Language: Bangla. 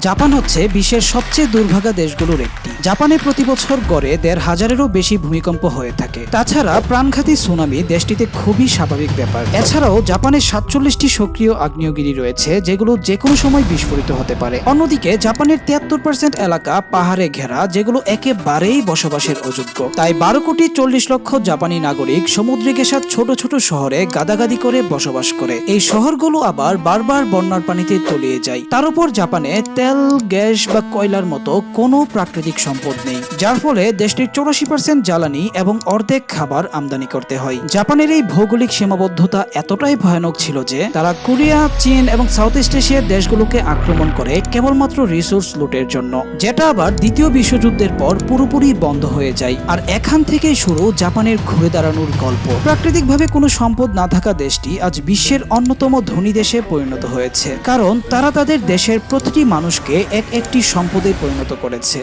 জাপান হচ্ছে বিশ্বের সবচেয়ে দুর্ভাগা দেশগুলোর একটি। জাপানে প্রতি বছর গড়ে ১৫০০-এরও বেশি ভূমিকম্প হয়ে থাকে। তাছাড়া প্রাণঘাতী সুনামি দেশটিতে খুবই স্বাভাবিক ব্যাপার। এছাড়াও জাপানের ৪৭টি সক্রিয় আগ্নেয়গিরি রয়েছে, যেগুলো যে কোনো সময় বিস্ফোরিত হতে পারে। অন্যদিকে জাপানের ৭৩% এলাকা পাহাড়ে ঘেরা, যেগুলো একেবারেই বসবাসের অযোগ্য। তাই ১২,৪০,০০,০০০ জাপানি নাগরিক সমুদ্রে ঘেঁষা ছোট ছোট শহরে গাদাগাদি করে বসবাস করে। এই শহরগুলো আবার বারবার বন্যার পানিতে তলিয়ে যায়। তার উপর জাপানে তেল, গ্যাস বা কয়লার মতো কোনো প্রাকৃতিক সম্পদ নেই, যার ফলে দেশটির ৮৪% জ্বালানি এবং অর্ধেক খাবার আমদানি করতে হয়। জাপানের এই ভৌগোলিক সীমাবদ্ধতা এতটাই ভয়ানক ছিল যে তারা কোরিয়া, চীন এবং সাউথ ইস্ট এশিয়ার দেশগুলোকে আক্রমণ করে কেবলমাত্র রিসোর্স লুটের জন্য, যেটা আবার দ্বিতীয় বিশ্বযুদ্ধের পর পুরোপুরি বন্ধ হয়ে যায়। আর এখান থেকেই শুরু জাপানের ঘুরে দাঁড়ানোর গল্প। প্রাকৃতিকভাবে কোনো সম্পদ না থাকা দেশটি আজ বিশ্বের অন্যতম ধনী দেশে পরিণত হয়েছে, কারণ তারা তাদের দেশের প্রতিটি মানুষকে একটি সম্পদে পরিণত করেছে।